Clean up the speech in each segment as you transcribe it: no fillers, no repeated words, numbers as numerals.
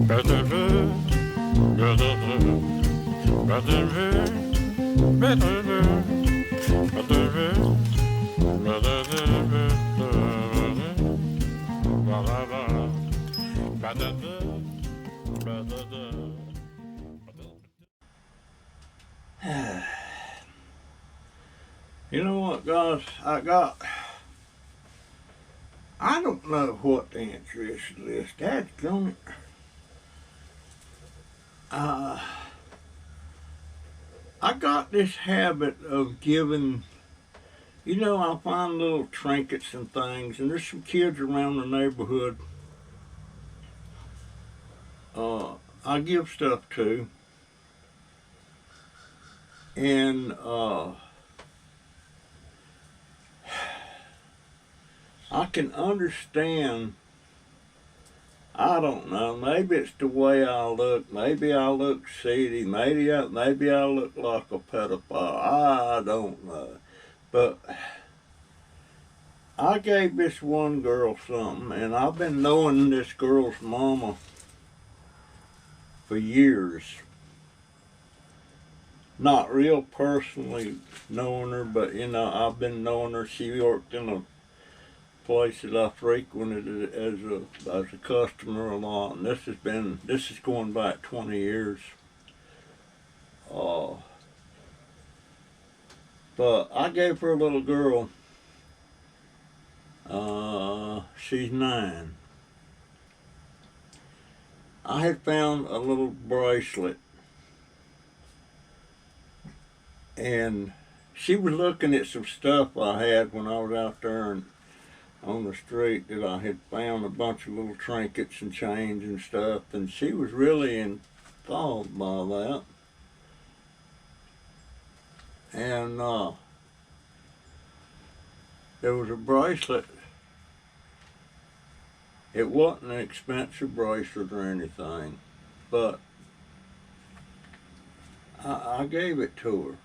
You know what, guys? I don't know what the answer is to this. Dadgummit. Uh, I got this habit of giving, I find little trinkets and things, and there's some kids around the neighborhood I give stuff to, and I can understand. I don't know. Maybe it's the way I look. Maybe I look seedy. Maybe I look like a pedophile. I don't know. But I gave this one girl something, and I've been knowing this girl's mama for years. Not real personally knowing her, but I've been knowing her. She worked in a place that I frequented as a customer a lot, and this is going back 20 years. But I gave her a little girl. She's 9. I had found a little bracelet, and she was looking at some stuff I had when I was out there on the street, that I had found a bunch of little trinkets and chains and stuff, and she was really enthralled by that. And there was a bracelet. It wasn't an expensive bracelet or anything, but I gave it to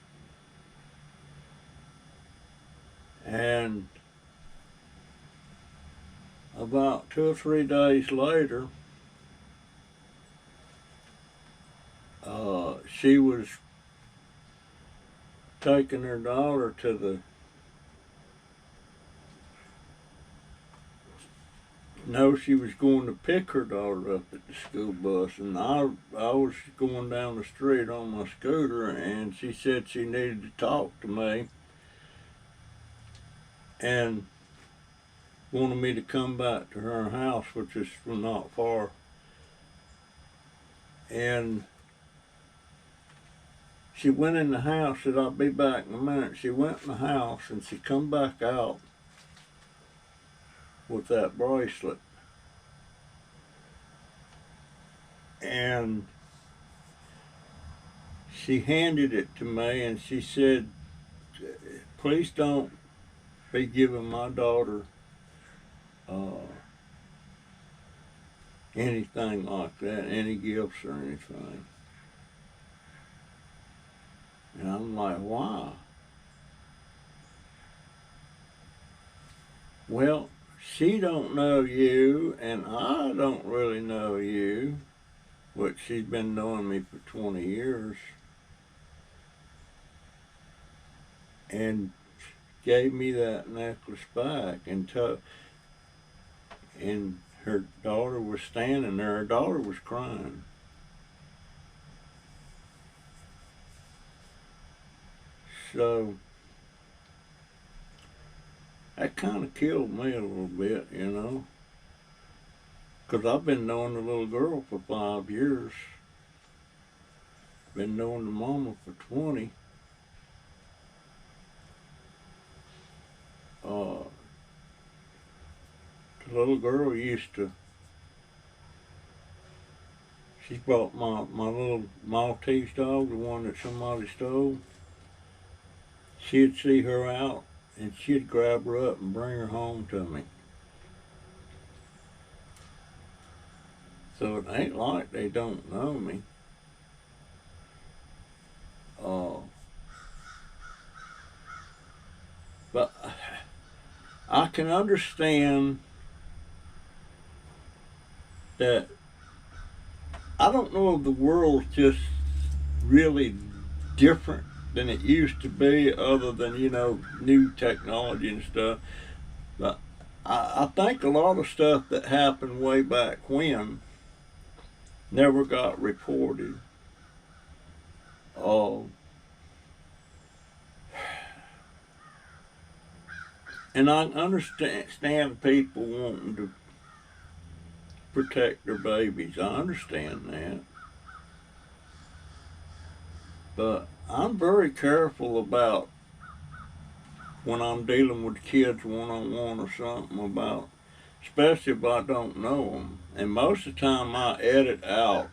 her. And about 2 or 3 days later, she was taking her daughter to she was going to pick her daughter up at the school bus, and I was going down the street on my scooter, and she said she needed to talk to me and wanted me to come back to her house, which is not far. And she went in the house, said, "I'll be back in a minute." She went in the house, and she come back out with that bracelet. And she handed it to me, and she said, "Please don't be giving my daughter anything like that, any gifts or anything." And I'm like, "Why?" "Well, she don't know you, and I don't really know you," which she's been knowing me for 20 years. And gave me that necklace back, and her daughter was standing there. Her daughter was crying. So that kind of killed me a little bit, because I've been knowing the little girl for 5 years. Been knowing the mama for 20. The little girl she brought my little Maltese dog, the one that somebody stole. She'd see her out, and she'd grab her up and bring her home to me. So it ain't like they don't know me. But I can understand that I don't know if the world's just really different than it used to be, other than, new technology and stuff. But I think a lot of stuff that happened way back when never got reported. Uh, and I understand people wanting to protect their babies. I understand that. But I'm very careful about when I'm dealing with kids one on one or something, about, especially if I don't know them. And most of the time I edit out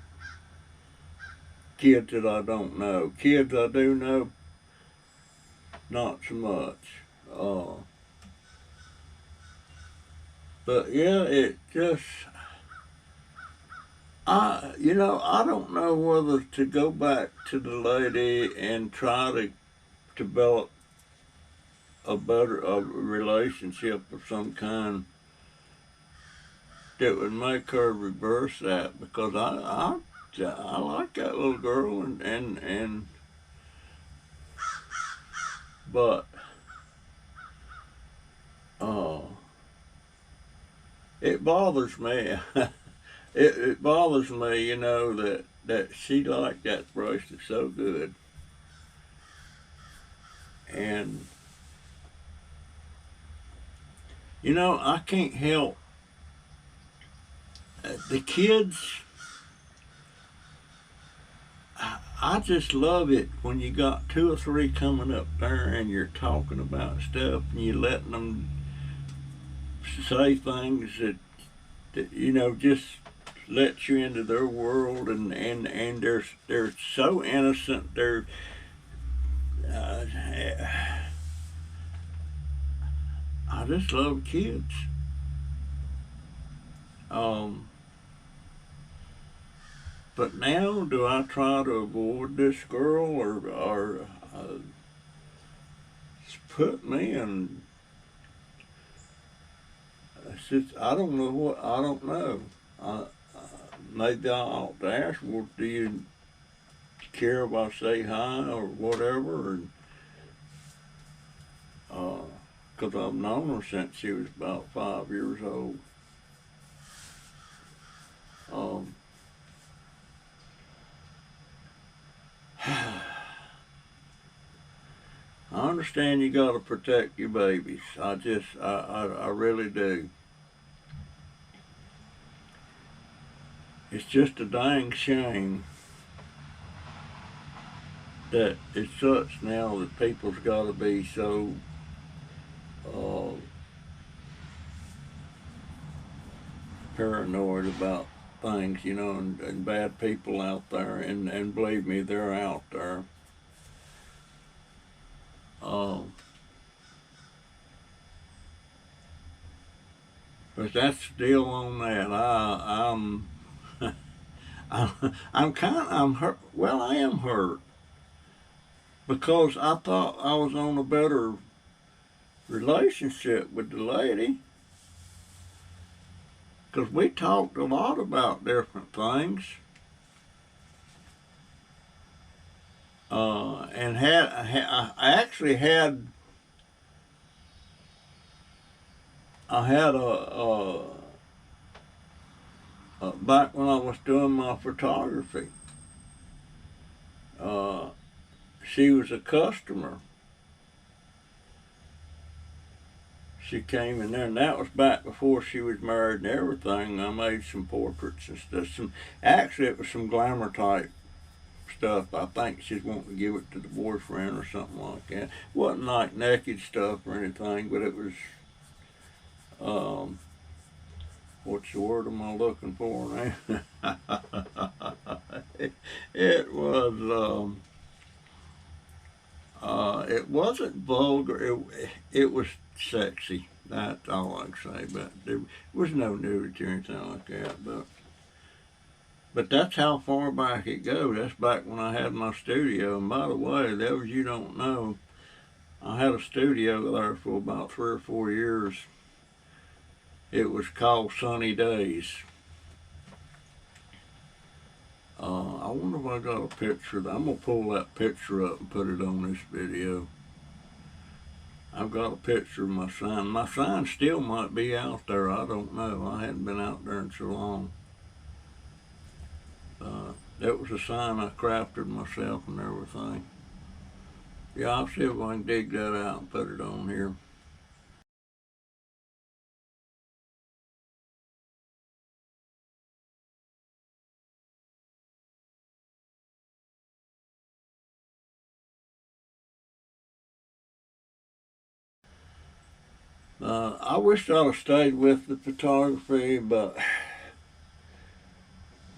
kids that I don't know. Kids I do know, not so much. Uh, but yeah, it just, I don't know whether to go back to the lady and try to develop a relationship of some kind that would make her reverse that, because I like that little girl, and but uh it bothers me. It bothers me, that she liked that bracelet so good. And I can't help the kids. I just love it when you got two or three coming up there and you're talking about stuff and you're letting them say things that just let you into their world, and they're so innocent. Uh, I just love kids. Um, but now, do I try to avoid this girl, or it's put me in? It's just, I don't know what I don't know. Uh, Maybe I ought to ask. Well, do you care if I say hi or whatever? And because I've known her since she was about 5 years old. Um, I understand you got to protect your babies. I really do. It's just a dang shame that it's such now that people's got to be so uh, paranoid about things, and bad people out there, and believe me, they're out there. Uh, but that's the deal on that. I'm hurt. Well, I am hurt because I thought I was on a better relationship with the lady, because we talked a lot about different things, and I actually had I had back when I was doing my photography. Uh, she was a customer. She came in there, and that was back before she was married and everything. I made some portraits and stuff. Actually, it was some glamour type stuff. I think she's wanting to give it to the boyfriend or something like that. It wasn't like naked stuff or anything, but it was. Um, what's the word am I looking for now? it was. It wasn't vulgar. It was sexy. That's all I can say. But there was no nudity or anything like that. But that's how far back it goes. That's back when I had my studio. And by the way, those you don't know, I had a studio there for about 3 or 4 years. It was called Sunny Days. I wonder if I got a picture. I'm gonna pull that picture up and put it on this video. I've got a picture of my sign. My sign still might be out there. I don't know. I hadn't been out there in so long. That was a sign I crafted myself and everything. Yeah, I'll see if I can dig that out and put it on here. I wish I'd have stayed with the photography, but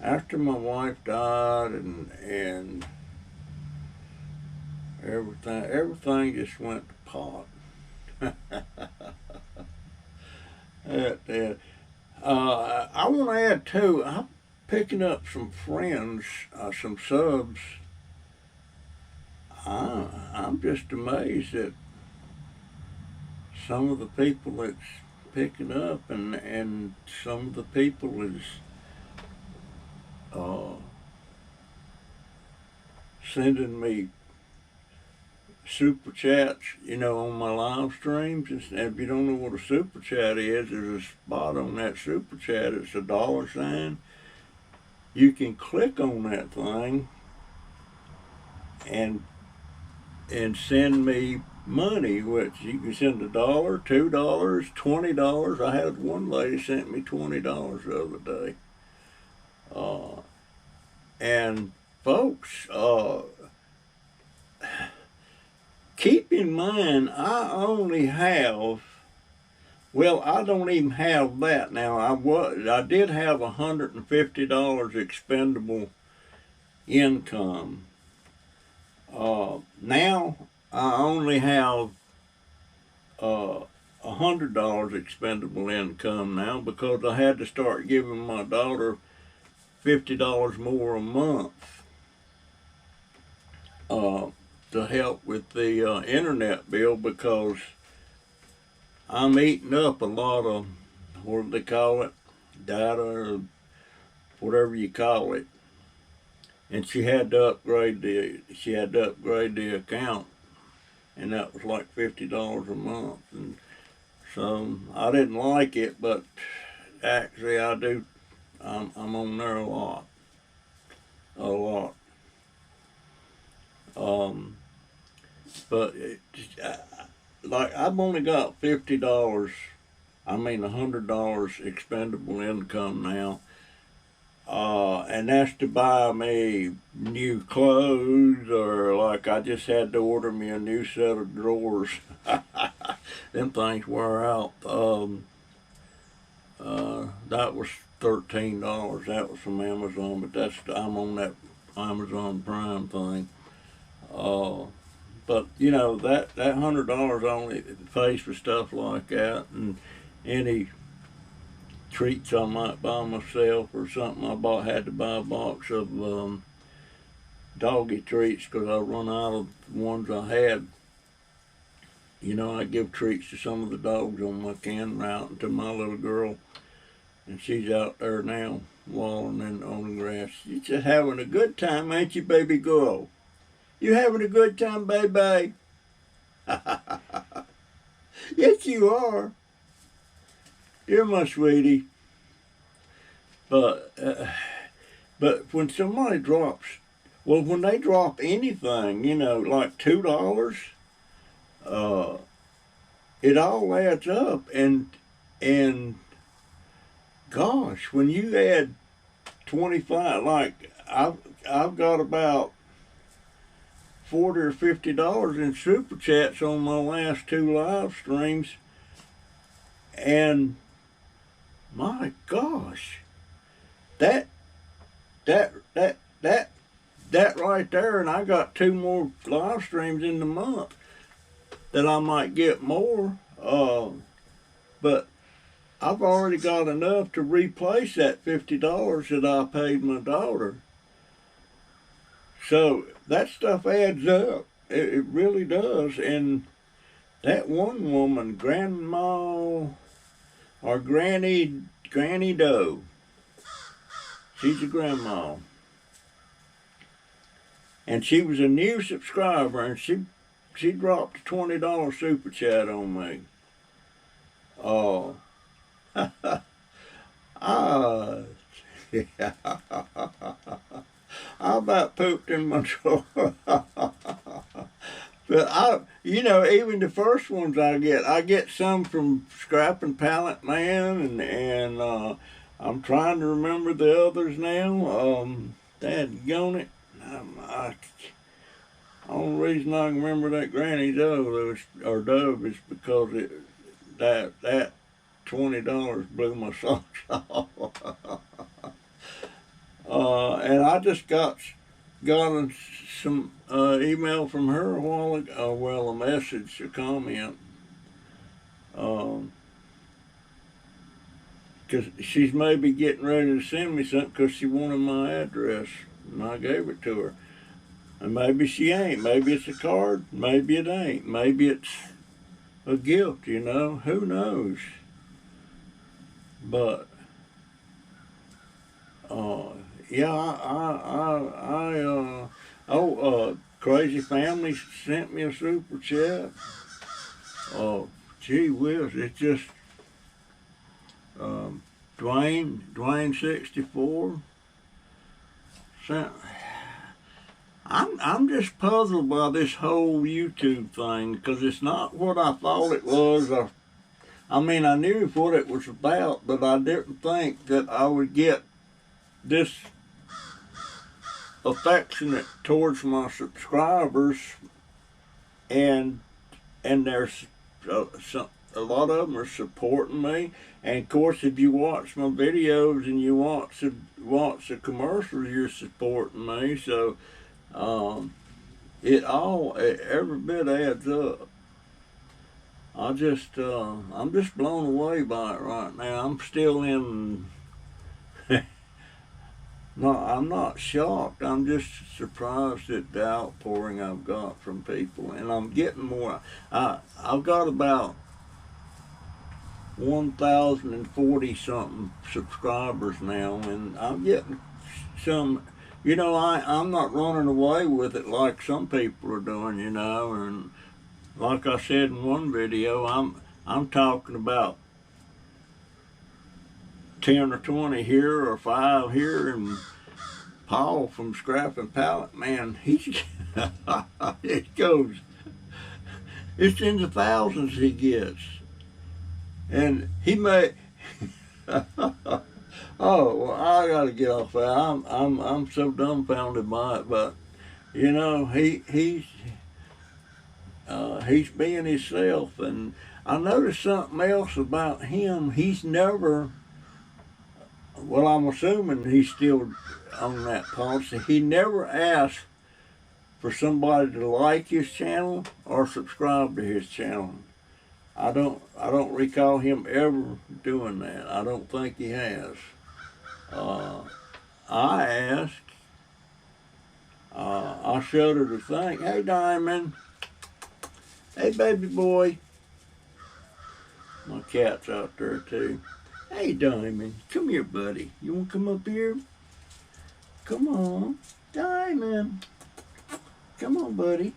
after my wife died and everything just went to pot. I want to add too. I'm picking up some friends, some subs. I'm just amazed at some of the people that's picking up, and some of the people is uh, sending me super chats, on my live streams. And if you don't know what a super chat is, there's a spot on that super chat. It's a dollar sign. You can click on that thing and send me money, which you can send $1, $2, $20. I had one lady sent me $20 the other day. And folks, keep in mind, I don't even have that now. I did have $150 expendable income. Now I only have $100 expendable income now, because I had to start giving my daughter $50 more a month to help with the internet bill, because I'm eating up a lot of, what do they call it, data, or whatever you call it. And she had to upgrade the account, and that was like $50 a month. And so I didn't like it, but actually I do. I'm on there a lot. But like, I've only got $50. $100 expendable income now. And that's to buy me new clothes, or like I just had to order me a new set of drawers. Them things wear out. That was $13. That was from Amazon, but I'm on that Amazon Prime thing. But that $100 only pays for stuff like that, and any treats I might buy myself, or something. Had to buy a box of doggy treats, because I run out of the ones I had. I give treats to some of the dogs on my can route, and to my little girl, and she's out there now walling on the grass. She's just having a good time, ain't you, baby girl? You having a good time, baby? Yes, you are. You're my sweetie. But when somebody when they drop anything, like $2, it all adds up, and gosh, when you add 25, like I've got about $40 or $50 in super chats on my last 2 live streams, and my gosh, that right there, and I got 2 more live streams in the month that I might get more, but I've already got enough to replace that $50 that I paid my daughter. So that stuff adds up. It really does. And that one woman, Grandma or Granny Doe, she's a grandma. and she was a new subscriber, and she dropped a $20 super chat on me. Oh, I about pooped in my drawer. But even the first ones I get some from Scrapping Pallet Man, and I'm trying to remember the others now. Dadgone it. Only reason I can remember that Granny Dove is because that $20 blew my socks off. And I just got some email from her a while ago. Well, a message, a comment. Because she's maybe getting ready to send me something because she wanted my address, and I gave it to her. And maybe she ain't. Maybe it's a card. Maybe it ain't. Maybe it's a gift, Who knows? But, yeah, Crazy Family sent me a super chat. Gee whiz, it's just Dwayne 64 sent. I'm just puzzled by this whole YouTube thing because it's not what I thought it was. I mean, I knew what it was about, but I didn't think that I would get this affectionate towards my subscribers, and there's a lot of them are supporting me. And of course, if you watch my videos and you watch the commercials, you're supporting me. So every bit adds up. I'm just blown away by it right now. I'm still in. No, I'm not shocked. I'm just surprised at the outpouring I've got from people, and I'm getting more. I've got about 1,040 something subscribers now, and I'm getting some. I'm not running away with it like some people are doing. And like I said in one video, I'm talking about 10 or 20 here or 5 here, and Paul from Scrapping Pallet Man, it's in the thousands he gets, and he may. Oh, well, I gotta get off that. I'm so dumbfounded by it, but he's being himself, and I noticed something else about him. He's never. Well, I'm assuming he's still on that policy. He never asked for somebody to like his channel or subscribe to his channel. I don't recall him ever doing that. I don't think he has. I asked. I showed her the thing. Hey, Diamond. Hey, baby boy. My cat's out there too. Hey, Diamond. Come here, buddy. You want to come up here? Come on. Diamond. Come on, buddy.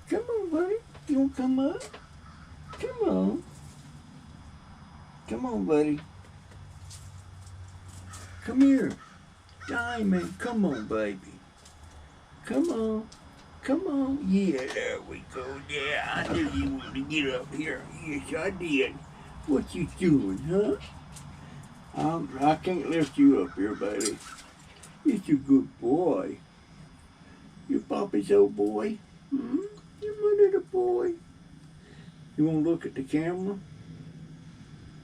Come on, buddy. You want to come up? Come on. Come on, buddy. Come here. Diamond, come on, baby. Come on. Come on. Yeah, there we go. Yeah, I knew you wanted to get up here. Yes, I did. What you doing, huh? I can't lift you up here, baby. You're a good boy. You Papa's old boy. Hmm? You're my little boy. You want to look at the camera?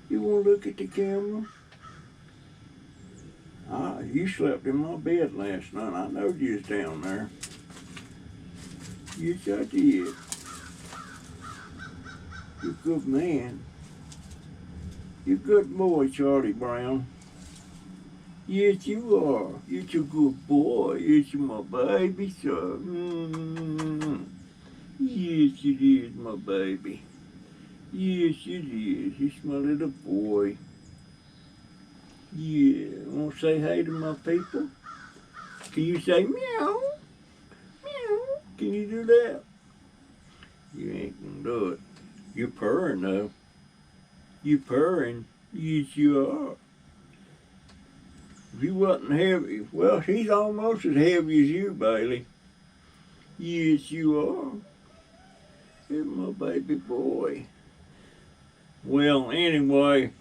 You want to look at the camera? You slept in my bed last night. I know you was down there. Yes, I did. You're a good man. You're a good boy, Charlie Brown. Yes, you are. You're a good boy. Yes, you're my baby, sir. Mm-hmm. Yes, it is, my baby. Yes, it is. It's my little boy. Yeah. Want to say hey to my people? Can you say meow? Can you do that? You ain't gonna do it. You purring though. You purring. Yes, you are. If you wasn't heavy, well, she's almost as heavy as you, Bailey. Yes, you are. You're my baby boy. Well, anyway,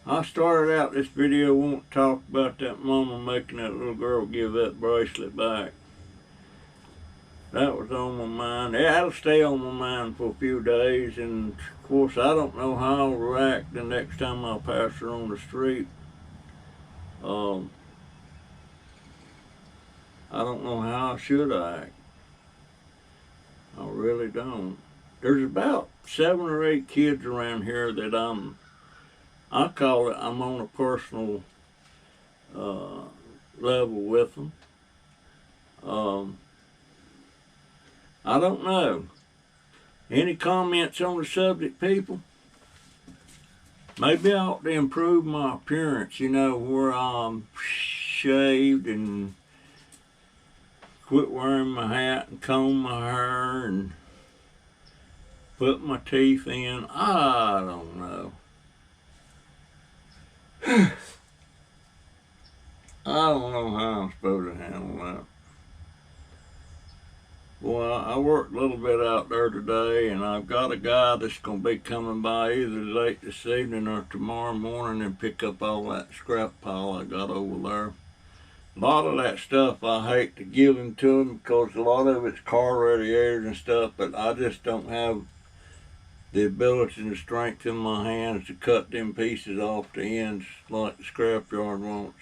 I started out this video wanting to talk about that mama making that little girl give that bracelet back. That was on my mind. That'll stay on my mind for a few days, and of course I don't know how I'll react the next time I pass her on the street. I don't know how I should act. I really don't. There's about 7 or 8 kids around here that I'm on a personal level with them. I don't know. Any comments on the subject, people? Maybe I ought to improve my appearance, you know, where I'm shaved and quit wearing my hat and comb my hair and put my teeth in. I don't know. I don't know how I'm supposed to handle that. Well, I worked a little bit out there today, and I've got a guy that's going to be coming by either late this evening or tomorrow morning and pick up all that scrap pile I got over there. A lot of that stuff I hate to give him to him because a lot of it's car radiators and stuff, but I just don't have the ability and the strength in my hands to cut them pieces off the ends like the scrapyard wants.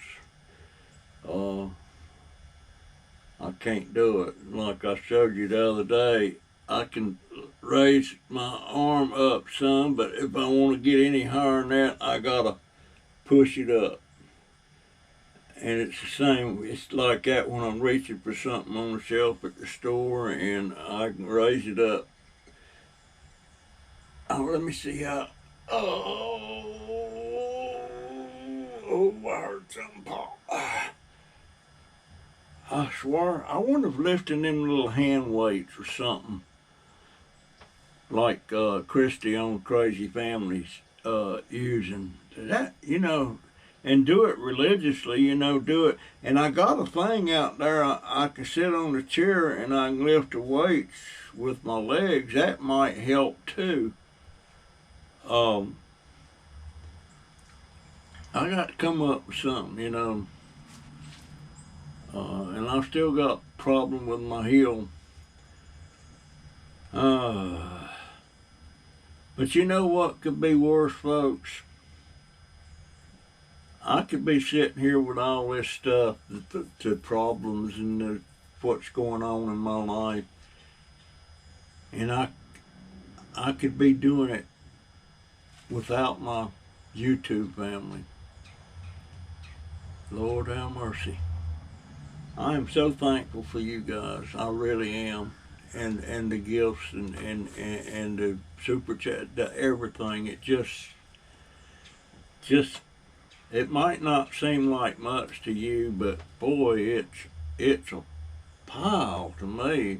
I can't do it. Like I showed you the other day, I can raise my arm up some, but if I want to get any higher than that, I gotta push it up. And it's the same, it's like that when I'm reaching for something on the shelf at the store and I can raise it up. Oh, let me see how, oh, I heard something pop. I swear, I wonder if lifting them little hand weights or something, like Christy on Crazy Families using, that, you know, and do it religiously, you know, do it. And I got a thing out there, I can sit on the chair and I can lift the weights with my legs. That might help too. I got to come up with something, you know. And I've still got a problem with my heel. But you know what could be worse, folks? I could be sitting here with all this stuff, the problems and what's going on in my life, and I could be doing it without my YouTube family. Lord have mercy. I am so thankful for you guys. I really am. And the gifts and the super chat, everything. It just it might not seem like much to you, but boy, it's a pile to me.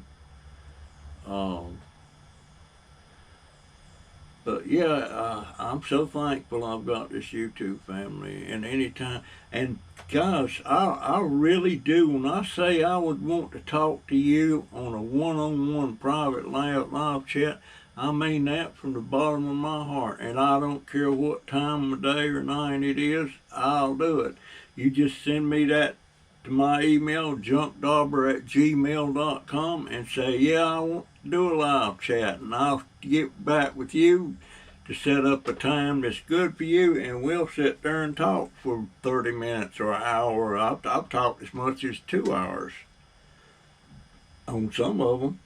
But yeah, I'm so thankful I've got this YouTube family. And anytime, and guys, I really do. When I say I would want to talk to you on a one-on-one private live chat, I mean that from the bottom of my heart. And I don't care what time of day or night it is, I'll do it. You just send me that to my email, junkdauber@gmail.com, and say, yeah, I want to do a live chat, and I'll get back with you to set up a time that's good for you, and we'll sit there and talk for 30 minutes or an hour. I've talked as much as 2 hours on some of them,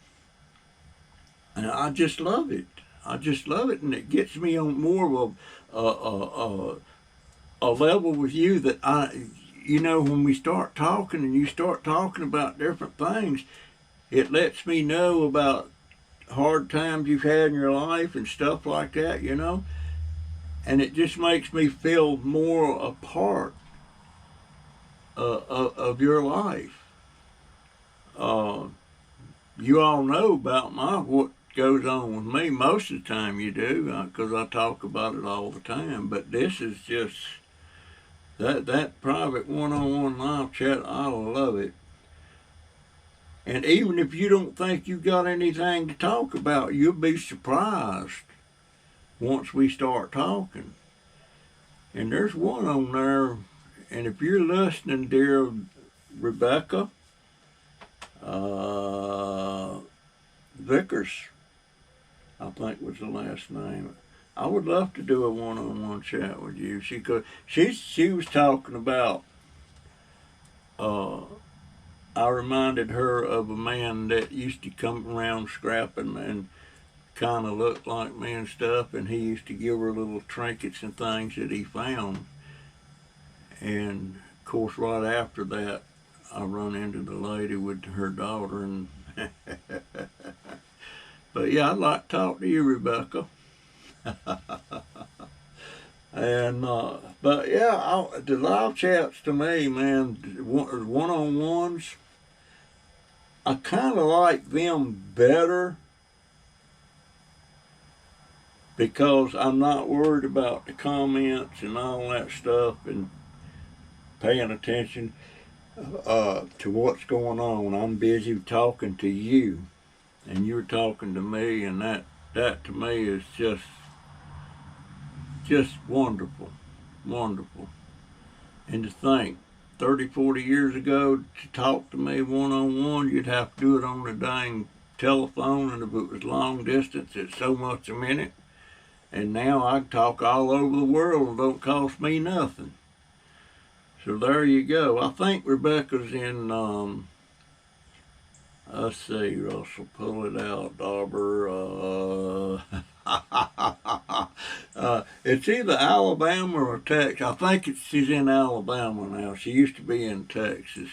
and I just love it. I just love it, and it gets me on more of a level with you that you know, when we start talking and you start talking about different things, it lets me know about hard times you've had in your life and stuff like that, you know, and it just makes me feel more a part of your life. you all know about what goes on with me. Most of the time you do, because I talk about it all the time. But this is just that private one-on-one live chat. I love it. And even if you don't think you got anything to talk about, you'll be surprised once we start talking. And there's one on there, and if you're listening, dear Rebecca Vickers, I think was the last name. I would love to do a one-on-one chat with you. She was talking about. I reminded her of a man that used to come around scrapping and kind of looked like me and stuff, and he used to give her little trinkets and things that he found. And of course, right after that, I run into the lady with her daughter, and but yeah, I'd like to talk to you, Rebecca. And but yeah, the live chats to me, man, one-on-ones, I kind of like them better because I'm not worried about the comments and all that stuff and paying attention to what's going on. I'm busy talking to you, and you're talking to me, and that to me is just wonderful, wonderful. And to think, 30, 40 years ago, to talk to me one-on-one, you'd have to do it on the dang telephone, and if it was long distance, it's so much a minute. And now I can talk all over the world and don't cost me nothing. So there you go. I think Rebecca's in, let's see, Russell, pull it out, Dauber. It's either Alabama or Texas. I think she's in Alabama now. She used to be in Texas.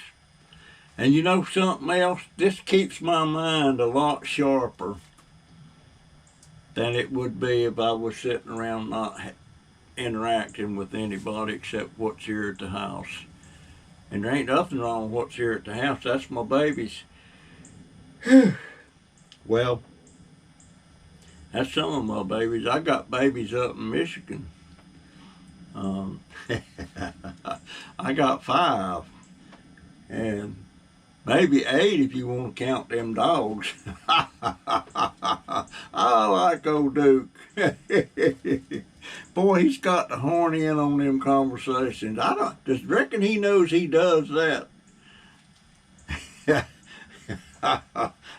And you know something else? This keeps my mind a lot sharper than it would be if I was sitting around not interacting with anybody except what's here at the house. And there ain't nothing wrong with what's here at the house. That's my babies. Well, that's some of my babies. I got babies up in Michigan. I got 5. And maybe 8 if you want to count them dogs. I like old Duke. Boy, he's got to horn in on them conversations. I just reckon he knows he does that.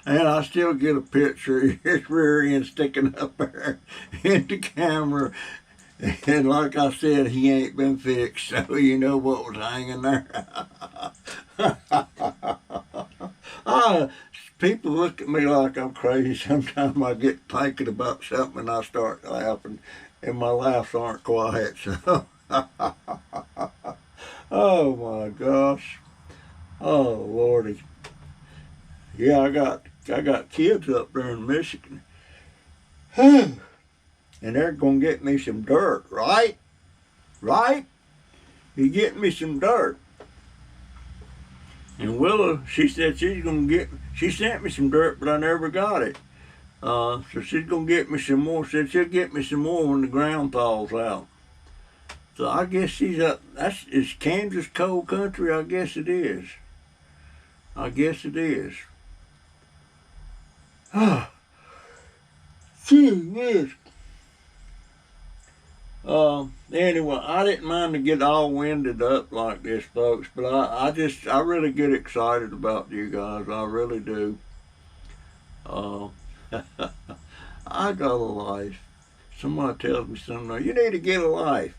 And I still get a picture of his rear end sticking up there in the camera. And like I said, he ain't been fixed, so you know what was hanging there. People look at me like I'm crazy. Sometimes I get thinking about something and I start laughing, and my laughs aren't quiet. So, oh my gosh, oh Lordy, yeah, I got kids up there in Michigan, and they're gonna get me some dirt, right? Right? You get me some dirt. And Willa, she said she sent me some dirt, but I never got it. So she's going to get me some more. Said she'll get me some more when the ground thaws out. So I guess she's up. Is Kansas cold country? I guess it is. I guess it is. Gee whiz. Anyway, I didn't mind to get all winded up like this, folks, but I really get excited about you guys. I really do. I got a life. Somebody tells me something, you need to get a life.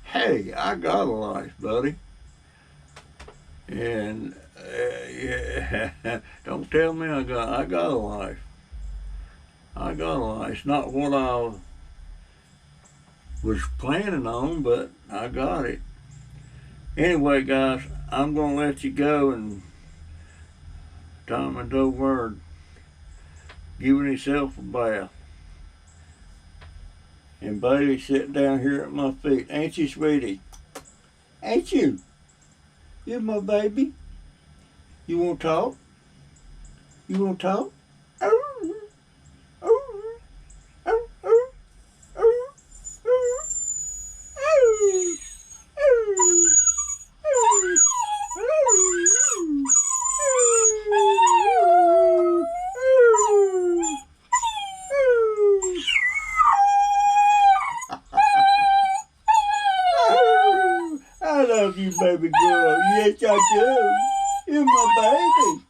Hey, I got a life, buddy. And yeah, don't tell me I got a life. I got a life. It's not what I was planning on, but I got it. Anyway, guys, I'm going to let you go, and Tom and Joe Word giving himself a bath. And Bailey sitting down here at my feet. Ain't you, sweetie? Ain't you? You're my baby. You want to talk? You want to talk? Oh, oh, oh, oh, oh, oh, oh, oh. I love you, baby girl. Yes, I do. You're my baby.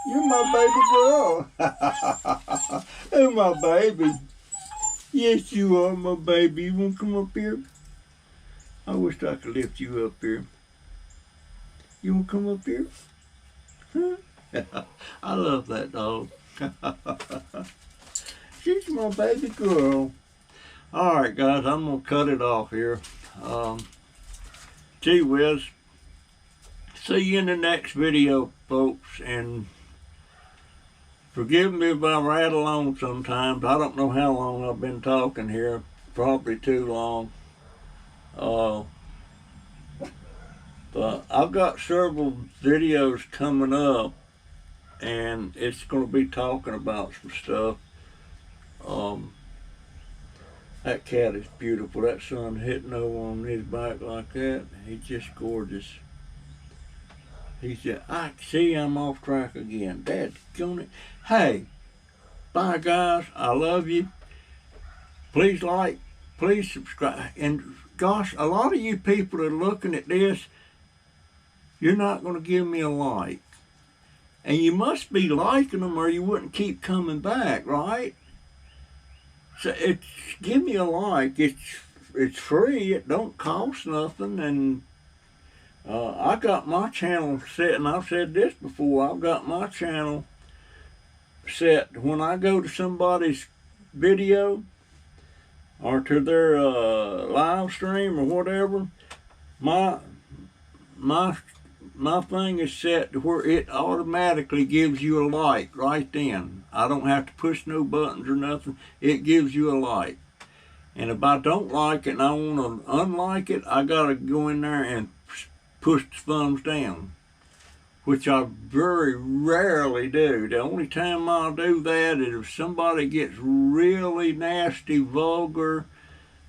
You're my baby girl. You're my baby. Yes, you are my baby. You want to come up here? I wish I could lift you up here. You want to come up here? Huh? I love that dog. She's my baby girl. All right, guys, I'm going to cut it off here. Gee whiz. See you in the next video, folks. And forgive me if I rattle on sometimes. I don't know how long I've been talking here. Probably too long. But I've got several videos coming up, and it's going to be talking about some stuff. That cat is beautiful. That sun hitting over on his back like that, he's just gorgeous. He said, I see I'm off track again. Dad's gonna. Hey, bye guys. I love you. Please like, please subscribe. And gosh, a lot of you people that are looking at this, you're not going to give me a like. And you must be liking them or you wouldn't keep coming back, right? So give me a like. It's free. It don't cost nothing. And I got my channel set, and I've said this before, I've got my channel set when I go to somebody's video or to their live stream or whatever, my thing is set to where it automatically gives you a like right then. I don't have to push no buttons or nothing. It gives you a like. And if I don't like it and I want to unlike it, I got to go in there and push the thumbs down, which I very rarely do. The only time I'll do that is if somebody gets really nasty, vulgar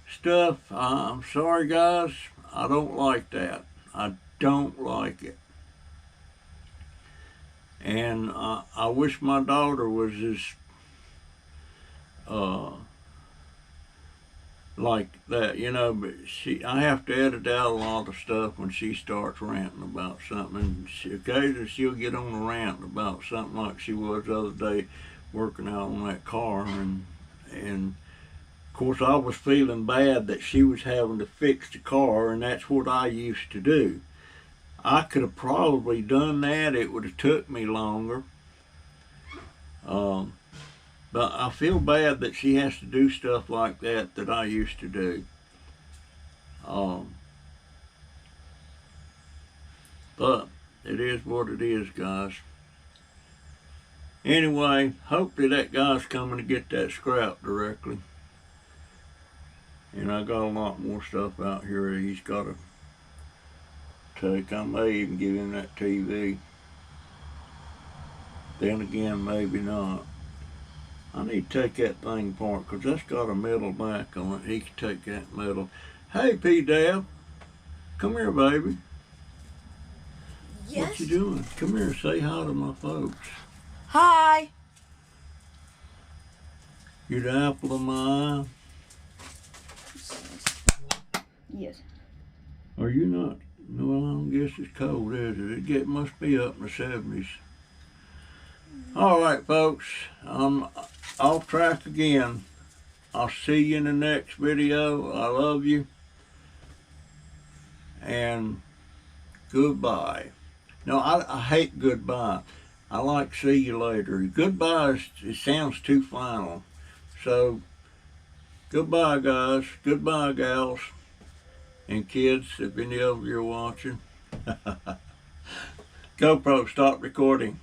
stuff. I'm sorry, guys. I don't like that. I don't like it. And I wish my daughter was as like that, you know, but I have to edit out a lot of stuff when she starts ranting about something. And occasionally she'll get on a rant about something like she was the other day working out on that car. And of course I was feeling bad that she was having to fix the car, and that's what I used to do. I could have probably done that. It would have took me longer. But I feel bad that she has to do stuff like that I used to do. But it is what it is, guys. Anyway, hopefully that guy's coming to get that scrap directly. And I got a lot more stuff out here he's got to take. I may even give him that TV. Then again, maybe not. I need to take that thing apart because that's got a metal back on it. He can take that metal. Hey, P-Dab. Come here, baby. Yes? What you doing? Come here and say hi to my folks. Hi. You're the apple of my eye. Yes. Are you not? No, I don't guess it's cold, is it? It must be up in the 70s. All right, folks. I'm off track again. I'll see you in the next video. I love you. And goodbye. No, I hate goodbye. I like see you later. Goodbye, it sounds too final. So, goodbye, guys. Goodbye, gals. And kids, if any of you are watching. GoPro, stop recording.